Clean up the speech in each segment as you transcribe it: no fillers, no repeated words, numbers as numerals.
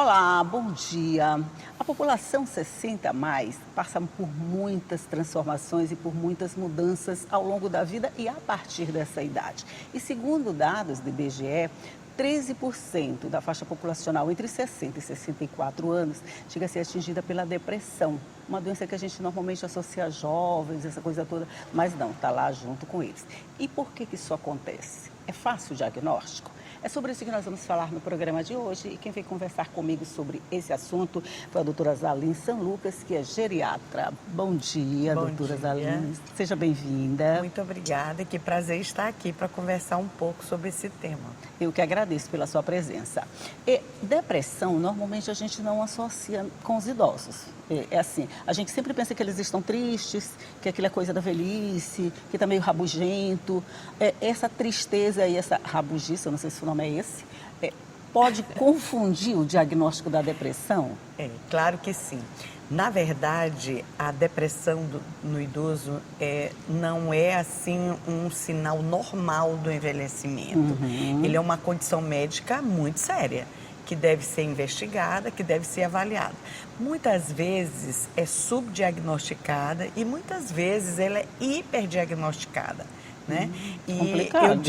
Olá, bom dia. A população 60 a mais passa por muitas transformações e por muitas mudanças ao longo da vida e a partir dessa idade. E segundo dados do IBGE, 13% da faixa populacional entre 60 e 64 anos chega a ser atingida pela depressão, uma doença que a gente normalmente associa a jovens, essa coisa toda, mas não, está lá junto com eles. E por que isso acontece? É fácil o diagnóstico? É sobre isso que nós vamos falar no programa de hoje e quem veio conversar comigo sobre esse assunto foi a doutora Zalim Sanlucas, que é geriatra. Bom dia, doutora Zalim. Seja bem-vinda. Muito obrigada, que prazer estar aqui para conversar um pouco sobre esse tema. Eu que agradeço pela sua presença. E depressão, normalmente a gente não associa com os idosos. É assim, a gente sempre pensa que eles estão tristes, que aquilo é coisa da velhice, que está meio rabugento. Essa tristeza e essa rabugice, eu não sei se o nome é esse, pode confundir o diagnóstico da depressão? Claro que sim. Na verdade, a depressão no idoso não é assim um sinal normal do envelhecimento. Uhum. Ele é uma condição médica muito séria, que deve ser investigada, que deve ser avaliada. Muitas vezes é subdiagnosticada e muitas vezes ela é hiperdiagnosticada. Né? E complicado.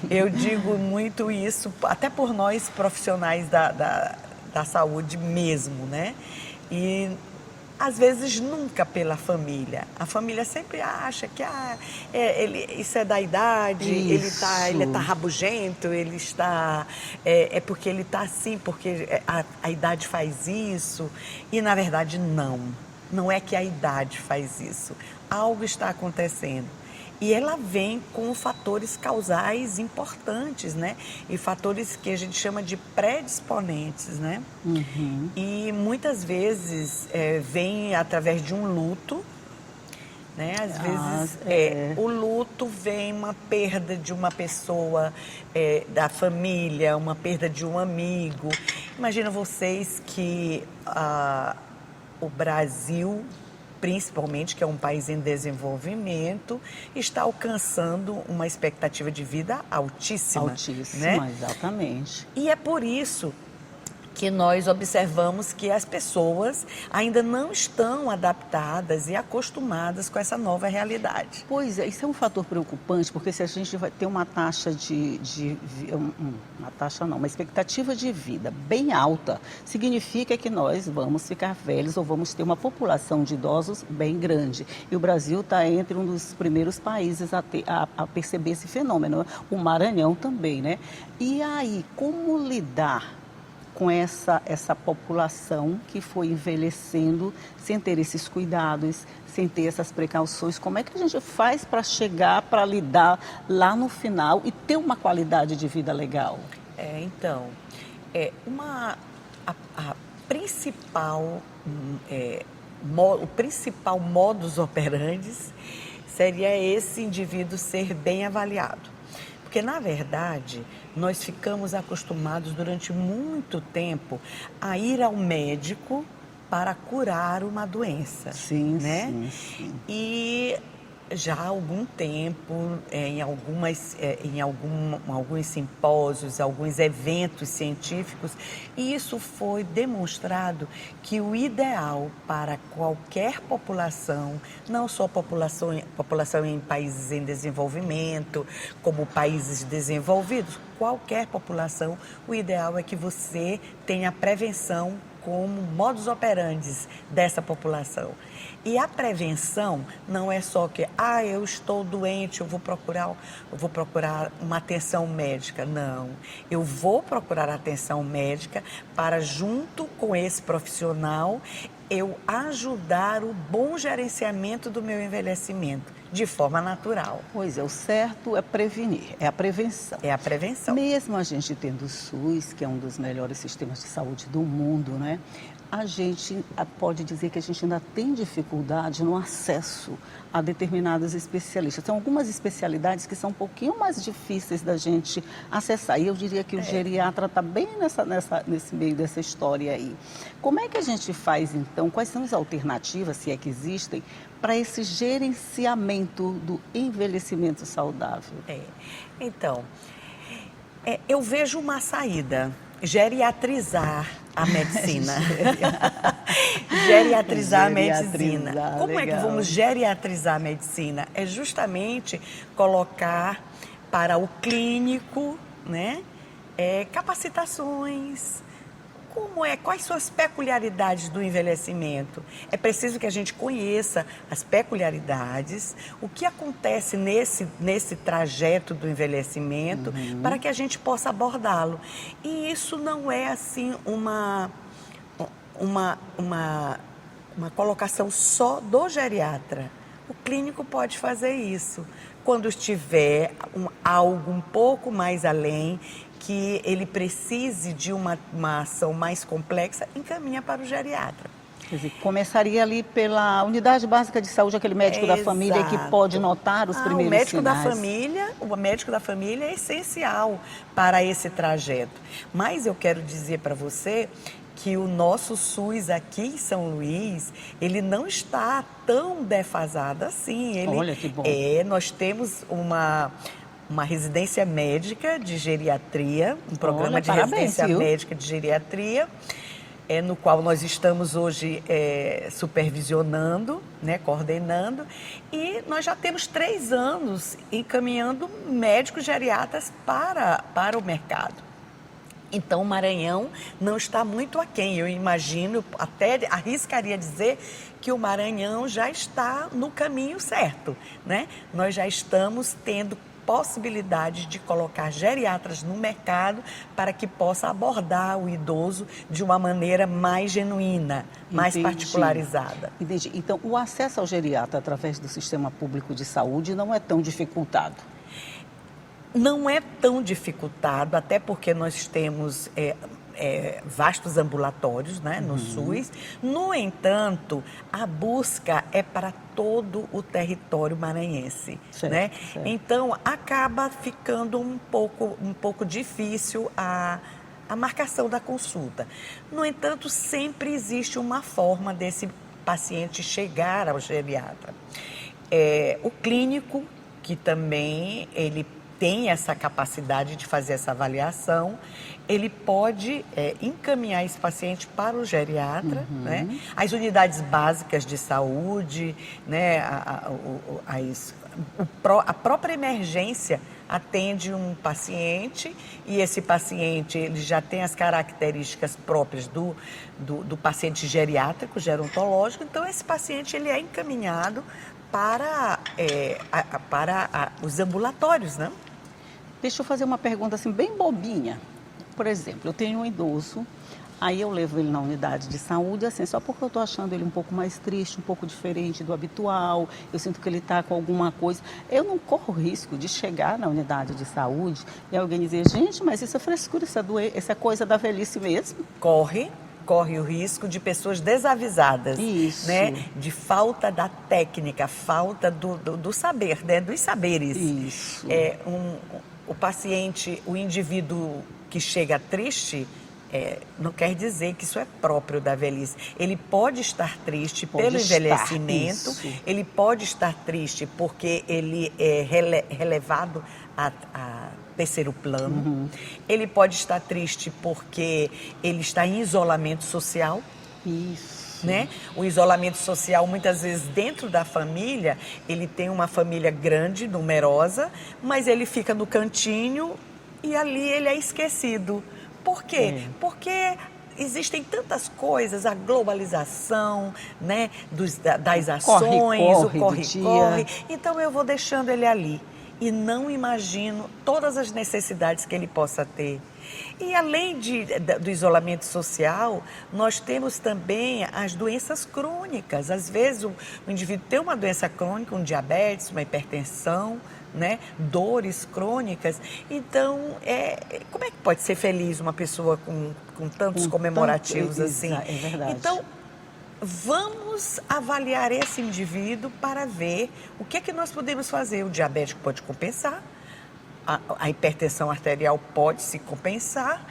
eu digo muito isso, até por nós profissionais da saúde mesmo, né? E às vezes nunca pela família. A família sempre acha que isso é da idade, ele tá rabugento, ele está é porque ele está assim, porque a idade faz isso. E na verdade não é que a idade faz isso. Algo está acontecendo. E ela vem com fatores causais importantes, né? E fatores que a gente chama de predisponentes, né? Uhum. E muitas vezes vem através de um luto, né? Às vezes o luto vem uma perda de uma pessoa da família, uma perda de um amigo. Imagina vocês que o Brasil, principalmente, que é um país em desenvolvimento, está alcançando uma expectativa de vida altíssima. Altíssima, né? Exatamente. E é por isso que nós observamos que as pessoas ainda não estão adaptadas e acostumadas com essa nova realidade. Pois é, isso é um fator preocupante, porque se a gente vai ter uma taxa uma expectativa de vida bem alta, significa que nós vamos ficar velhos ou vamos ter uma população de idosos bem grande. E o Brasil está entre um dos primeiros países a perceber esse fenômeno. O Maranhão também, né? E aí, como lidar com essa população que foi envelhecendo sem ter esses cuidados, sem ter essas precauções? Como é que a gente faz para chegar, para lidar lá no final e ter uma qualidade de vida legal? O principal modus operandi seria esse indivíduo ser bem avaliado. Porque, na verdade, nós ficamos acostumados durante muito tempo a ir ao médico para curar uma doença. Sim, né? sim. E já há algum tempo, em alguns simpósios, alguns eventos científicos, e isso foi demonstrado que o ideal para qualquer população, não só população em países em desenvolvimento, como países desenvolvidos, qualquer população, o ideal é que você tenha prevenção como modus operandi dessa população. E a prevenção não é só que, eu estou doente, eu vou procurar uma atenção médica. Não, eu vou procurar atenção médica para, junto com esse profissional, eu ajudar o bom gerenciamento do meu envelhecimento, de forma natural. Pois é, o certo é prevenir, é a prevenção. É a prevenção. Mesmo a gente tendo o SUS, que é um dos melhores sistemas de saúde do mundo, né? A gente pode dizer que a gente ainda tem dificuldade no acesso a determinados especialistas. Tem algumas especialidades que são um pouquinho mais difíceis da gente acessar. E eu diria que o geriatra está bem nesse meio dessa história aí. Como é que a gente faz, então? Quais são as alternativas, se é que existem, para esse gerenciamento do envelhecimento saudável? Então, eu vejo uma saída: geriatrizar a medicina. Geriatrizar a medicina. Geriatrizar, Como é que legal. vamos geriatrizar a medicina? É justamente colocar para o clínico, né, capacitações. Quais são as peculiaridades do envelhecimento? É preciso que a gente conheça as peculiaridades, o que acontece nesse trajeto do envelhecimento, para que a gente possa abordá-lo. E isso não é assim uma colocação só do geriatra. O clínico pode fazer isso. Quando estiver algo um pouco mais além, que ele precise de uma ação mais complexa, encaminha para o geriatra. Quer dizer, começaria ali pela unidade básica de saúde, aquele médico da família que pode notar os primeiros o médico sinais. o médico da família é essencial para esse trajeto. Mas eu quero dizer para você que o nosso SUS aqui em São Luís, ele não está tão defasado assim. Olha que bom. Nós temos uma residência médica de geriatria, um programa de residência médica de geriatria, no qual nós estamos hoje supervisionando, né, coordenando, e nós já temos 3 anos encaminhando médicos geriatras para o mercado. Então, o Maranhão não está muito aquém. Eu imagino, até arriscaria dizer que o Maranhão já está no caminho certo, né? Nós já estamos tendo possibilidade de colocar geriatras no mercado para que possa abordar o idoso de uma maneira mais genuína, mais particularizada. Entendi. Então, o acesso ao geriatra através do sistema público de saúde não é tão dificultado? Não é tão dificultado, até porque nós temos vastos ambulatórios, né, no SUS. No entanto, a busca é para todo o território maranhense, certo, né? Certo. Então, acaba ficando um pouco difícil a marcação da consulta. No entanto, sempre existe uma forma desse paciente chegar ao geriatra. O clínico, que também ele tem essa capacidade de fazer essa avaliação, ele pode encaminhar esse paciente para o geriatra, né? As unidades básicas de saúde, né? A própria emergência atende um paciente e esse paciente ele já tem as características próprias do paciente geriátrico, gerontológico, então esse paciente ele é encaminhado para os ambulatórios, né? Deixa eu fazer uma pergunta assim bem bobinha. Por exemplo, eu tenho um idoso, aí eu levo ele na unidade de saúde, assim, só porque eu estou achando ele um pouco mais triste, um pouco diferente do habitual, eu sinto que ele está com alguma coisa. Eu não corro risco de chegar na unidade de saúde e alguém dizer, gente, mas isso é frescura, isso é coisa da velhice mesmo? Corre o risco de pessoas desavisadas, Isso. Né? De falta da técnica, falta do saber, né? Dos saberes. Isso. O paciente, o indivíduo que chega triste, não quer dizer que isso é próprio da velhice. Ele pode estar triste pelo envelhecimento, ele pode estar triste porque ele é relevado a terceiro plano, ele pode estar triste porque ele está em isolamento social. Isso. Né? O isolamento social, muitas vezes, dentro da família, ele tem uma família grande, numerosa, mas ele fica no cantinho e ali ele é esquecido. Por quê? Porque existem tantas coisas, a globalização, né? Das ações, o corre-corre. Então, eu vou deixando ele ali e não imagino todas as necessidades que ele possa ter. E além do isolamento social, nós temos também as doenças crônicas. Às vezes o indivíduo tem uma doença crônica, um diabetes, uma hipertensão, né? Dores crônicas. Então, como é que pode ser feliz uma pessoa com tantos comemorativos assim? É verdade. Então, vamos avaliar esse indivíduo para ver o que é que nós podemos fazer. O diabético pode compensar. A hipertensão arterial pode se compensar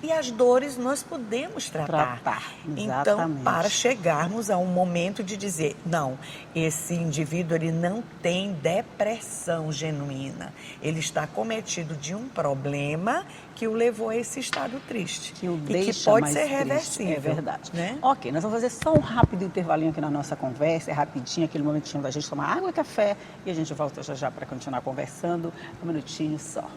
e as dores nós podemos tratar. Então, Exatamente. para chegarmos a um momento de dizer, não, esse indivíduo ele não tem depressão genuína, ele está cometido de um problema que o levou a esse estado triste Que o e deixa que pode mais ser triste. reversível. É verdade. Né? Ok, nós vamos fazer só um rápido intervalinho aqui na nossa conversa, é rapidinho, aquele momentinho da gente tomar água e café, e a gente volta já já para continuar conversando. Um minutinho só.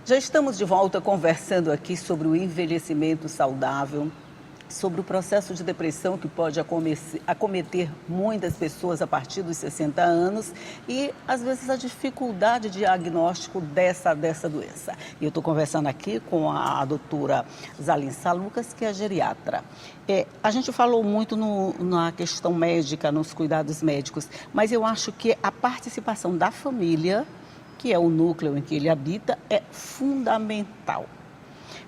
Já estamos de volta conversando aqui sobre o envelhecimento saudável, sobre o processo de depressão que pode acometer muitas pessoas a partir dos 60 anos e, às vezes, a dificuldade de diagnóstico dessa doença. E eu estou conversando aqui com a doutora Zalissa Lucas, que é geriatra. A gente falou muito na questão médica, nos cuidados médicos, mas eu acho que a participação da família, que é o núcleo em que ele habita, é fundamental.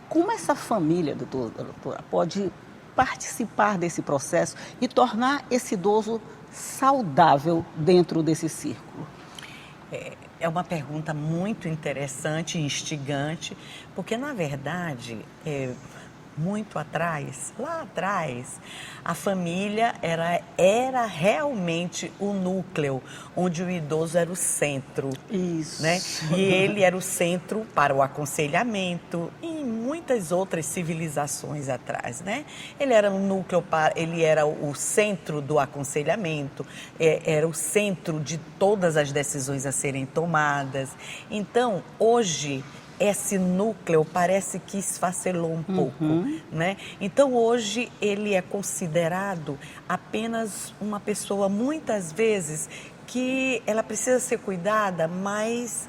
Como essa família, doutora, pode participar desse processo e tornar esse idoso saudável dentro desse círculo? É uma pergunta muito interessante e instigante, porque, na verdade, muito atrás, lá atrás, a família era realmente o núcleo, onde o idoso era o centro. Isso. Né? E ele era o centro para o aconselhamento e em muitas outras civilizações atrás, né? Ele era o núcleo, ele era o centro do aconselhamento, era o centro de todas as decisões a serem tomadas. Então, hoje, esse núcleo parece que esfacelou um pouco, né? Então, hoje, ele é considerado apenas uma pessoa, muitas vezes, que ela precisa ser cuidada, mas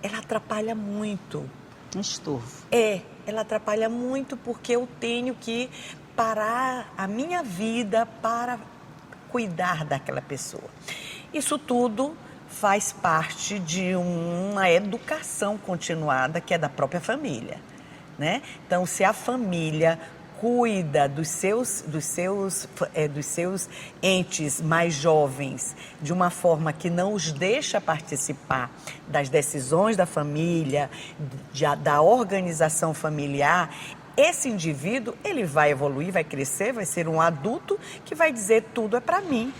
ela atrapalha muito. Um estorvo. Ela atrapalha muito porque eu tenho que parar a minha vida para cuidar daquela pessoa. Isso tudo faz parte de uma educação continuada que é da própria família, né? Então, se a família cuida dos seus entes mais jovens de uma forma que não os deixa participar das decisões da família, da organização familiar, esse indivíduo, ele vai evoluir, vai crescer, vai ser um adulto que vai dizer tudo é para mim.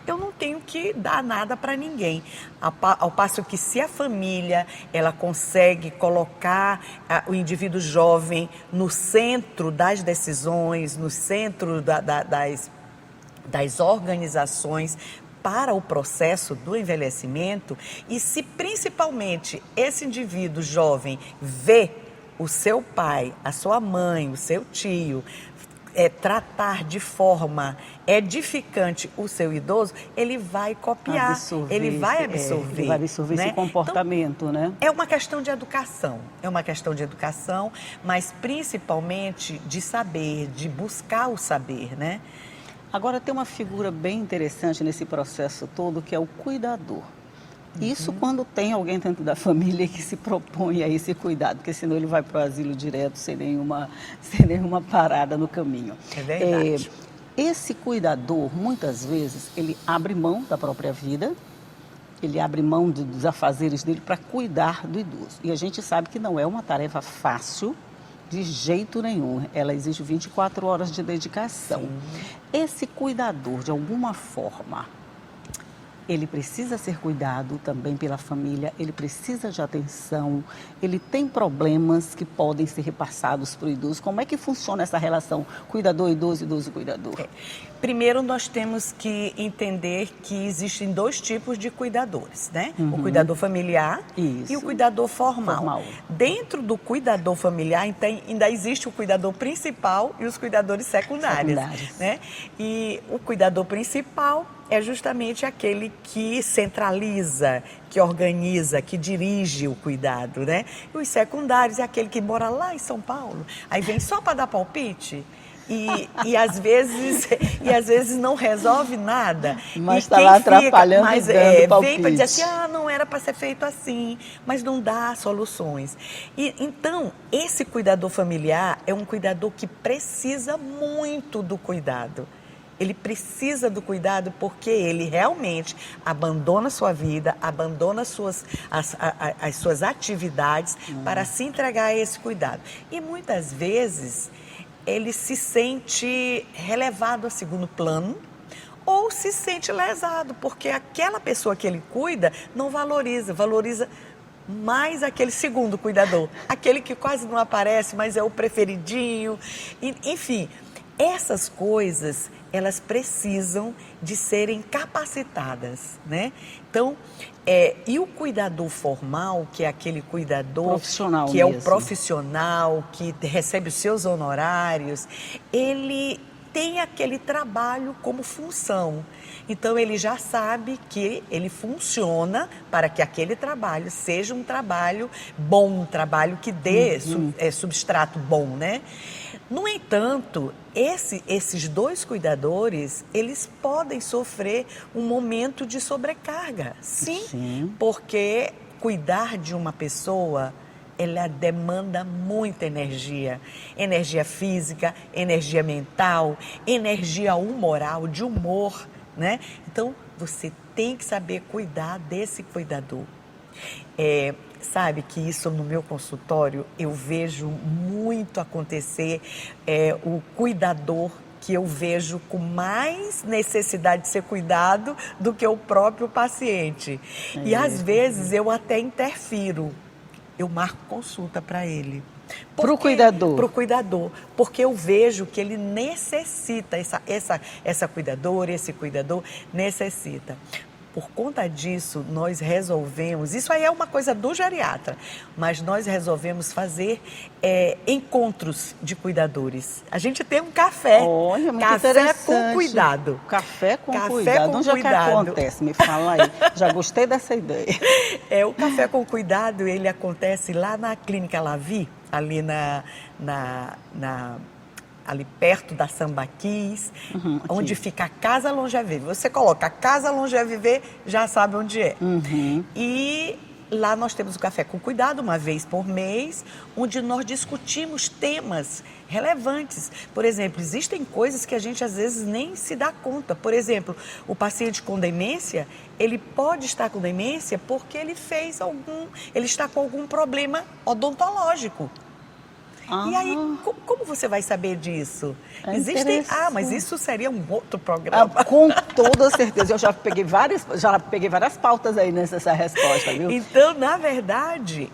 Eu não tenho que dar nada para ninguém. Ao passo que se a família, ela consegue colocar o indivíduo jovem no centro das decisões, no centro das organizações para o processo do envelhecimento, e se principalmente esse indivíduo jovem vê o seu pai, a sua mãe, o seu tio, tratar de forma edificante o seu idoso, ele vai copiar, ele vai absorver. Ele vai absorver, né? Esse comportamento, então, né? É uma questão de educação, mas principalmente de saber, de buscar o saber, né? Agora, tem uma figura bem interessante nesse processo todo, que é o cuidador. Isso quando tem alguém dentro da família que se propõe a esse cuidado, porque senão ele vai para o asilo direto sem nenhuma parada no caminho. É verdade. Esse cuidador, muitas vezes, ele abre mão da própria vida, ele abre mão dos afazeres dele para cuidar do idoso. E a gente sabe que não é uma tarefa fácil, de jeito nenhum. Ela exige 24 horas de dedicação. Sim. Esse cuidador, de alguma forma, ele precisa ser cuidado também pela família, ele precisa de atenção, ele tem problemas que podem ser repassados para o idoso. Como é que funciona essa relação cuidador-idoso, idoso-cuidador? Primeiro, nós temos que entender que existem dois tipos de cuidadores, né? O cuidador familiar e o cuidador formal. Dentro do cuidador familiar, então, ainda existe o cuidador principal e os cuidadores secundários. Né? E o cuidador principal é justamente aquele que centraliza, que organiza, que dirige o cuidado, né? E os secundários é aquele que mora lá em São Paulo, aí vem só para dar palpite. E às vezes não resolve nada. Mas está lá atrapalhando, dando palpite. Vem para dizer assim, não era para ser feito assim, mas não dá soluções. Então, esse cuidador familiar é um cuidador que precisa muito do cuidado. ele precisa do cuidado porque ele realmente abandona a sua vida, abandona as suas atividades para se entregar a esse cuidado. E muitas vezes ele se sente relevado a segundo plano, ou se sente lesado, porque aquela pessoa que ele cuida não valoriza mais aquele segundo cuidador, aquele que quase não aparece, mas é o preferidinho. Enfim, essas coisas, elas precisam de serem capacitadas, né? Então, e o cuidador formal, que é aquele cuidador profissional que é mesmo. o profissional, que recebe os seus honorários, ele tem aquele trabalho como função. Então, ele já sabe que ele funciona para que aquele trabalho seja um trabalho bom, um trabalho que dê substrato bom, né? No entanto, esses dois cuidadores, eles podem sofrer um momento de sobrecarga. Sim. Porque cuidar de uma pessoa, ela demanda muita energia. Energia física, energia mental, energia humoral, de humor, né? Então, você tem que saber cuidar desse cuidador. Sabe que isso no meu consultório eu vejo muito acontecer, o cuidador que eu vejo com mais necessidade de ser cuidado do que o próprio paciente. E às vezes eu até interfiro. Eu marco consulta para ele. Para o cuidador? Para o cuidador, porque eu vejo que ele necessita, essa cuidadora, esse cuidador necessita. Por conta disso, nós resolvemos, isso aí é uma coisa do geriatra, mas nós resolvemos fazer encontros de cuidadores. A gente tem um café. Olha, muito café com cuidado. Café com cuidado. Onde é que acontece? Me fala aí. Já gostei dessa ideia. O café com cuidado, ele acontece lá na Clínica Lavi, ali ali perto da Sambaquis, onde fica a Casa Longeviver. Você coloca a Casa Longeviver, já sabe onde é. E lá nós temos o Café com Cuidado, uma vez por mês, onde nós discutimos temas relevantes. Por exemplo, existem coisas que a gente às vezes nem se dá conta. Por exemplo, o paciente com demência, ele pode estar com demência porque ele está com algum problema odontológico. E aí, como você vai saber disso? Mas isso seria um outro programa. Com toda certeza. Eu já peguei várias pautas aí nessa resposta, viu? Então, na verdade,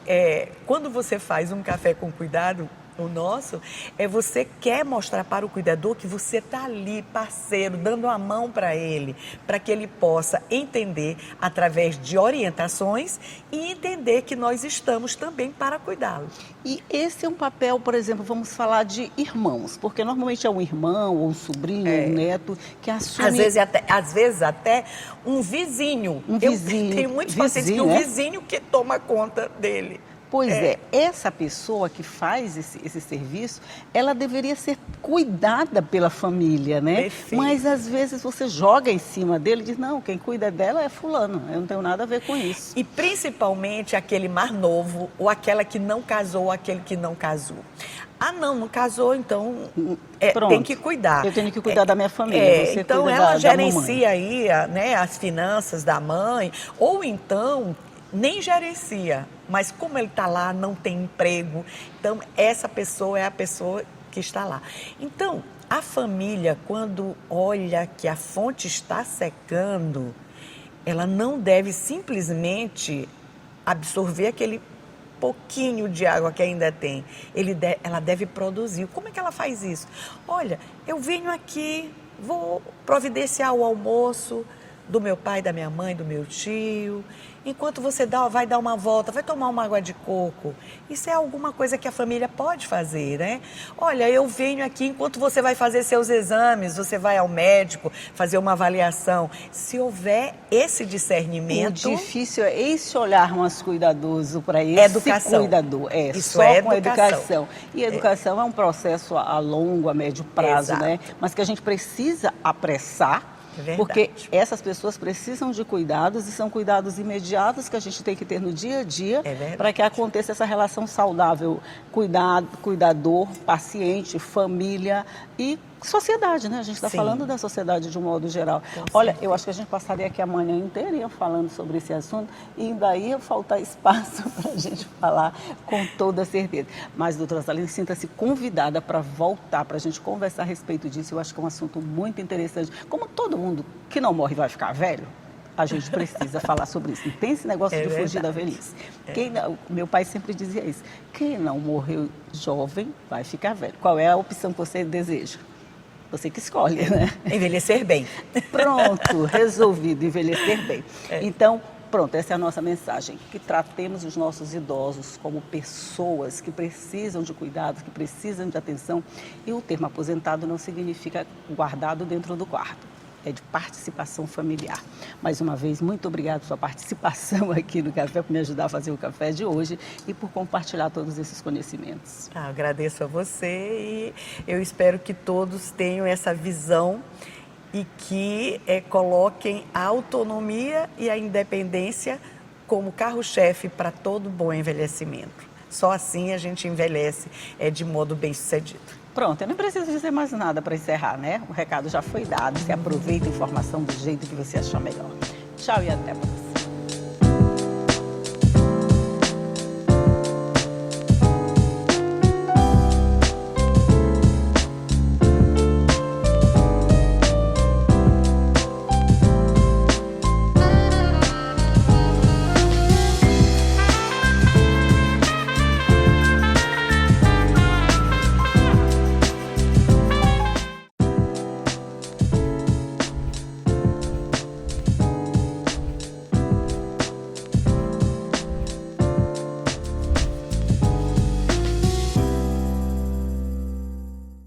quando você faz um café com cuidado, o nosso, você quer mostrar para o cuidador que você está ali, parceiro, dando a mão para ele, para que ele possa entender através de orientações e entender que nós estamos também para cuidá-lo. E esse é um papel, por exemplo, vamos falar de irmãos, porque normalmente é um irmão, ou um sobrinho, ou um neto que assume... Às vezes até um vizinho. Tem muitos pacientes que o vizinho que toma conta dele. Pois essa pessoa que faz esse serviço, ela deveria ser cuidada pela família, né? Perfeito. Mas às vezes você joga em cima dele e diz, não, quem cuida dela é fulano, eu não tenho nada a ver com isso. E principalmente aquele mais novo, ou aquela que não casou, ou aquele que não casou. Não casou, então tem que cuidar. Eu tenho que cuidar da minha família. Você então ela gerencia aí, né, as finanças da mãe, ou então nem gerencia, mas como ele está lá, não tem emprego, então essa pessoa é a pessoa que está lá. Então, a família, quando olha que a fonte está secando, ela não deve simplesmente absorver aquele pouquinho de água que ainda tem. Ela deve produzir. Como é que ela faz isso? Olha, eu venho aqui, vou providenciar o almoço do meu pai, da minha mãe, do meu tio. Enquanto você vai dar uma volta, vai tomar uma água de coco. Isso é alguma coisa que a família pode fazer, né? Olha, eu venho aqui enquanto você vai fazer seus exames, você vai ao médico fazer uma avaliação. Se houver esse discernimento... O difícil é esse olhar mais cuidadoso para esse cuidador. Isso só é com educação. E educação é um processo a longo, a médio prazo, né? Mas que a gente precisa apressar. Porque essas pessoas precisam de cuidados e são cuidados imediatos que a gente tem que ter no dia a dia para que aconteça essa relação saudável, cuidador, paciente, família e sociedade, né? A gente está Sim. falando da sociedade de um modo geral. Com Olha, certeza. eu acho que a gente passaria aqui a manhã inteira falando sobre esse assunto e ainda ia faltar espaço para a gente falar com toda certeza. Mas, doutora Saline, sinta-se convidada para voltar, para a gente conversar a respeito disso. Eu acho que é um assunto muito interessante. Como todo mundo que não morre vai ficar velho, a gente precisa falar sobre isso. Não tem esse negócio de fugir da velhice. Meu pai sempre dizia isso. Quem não morreu jovem vai ficar velho. Qual é a opção que você deseja? Você que escolhe, né? Envelhecer bem. Pronto, resolvido, envelhecer bem. Então, pronto, essa é a nossa mensagem. Que tratemos os nossos idosos como pessoas que precisam de cuidados, que precisam de atenção. E o termo aposentado não significa guardado dentro do quarto. É de participação familiar. Mais uma vez, muito obrigada por sua participação aqui no Café, por me ajudar a fazer o café de hoje e por compartilhar todos esses conhecimentos. Agradeço a você e eu espero que todos tenham essa visão e que coloquem a autonomia e a independência como carro-chefe para todo bom envelhecimento. Só assim a gente envelhece de modo bem-sucedido. Pronto, eu não preciso dizer mais nada para encerrar, né? O recado já foi dado. Você aproveita a informação do jeito que você achar melhor. Tchau e até.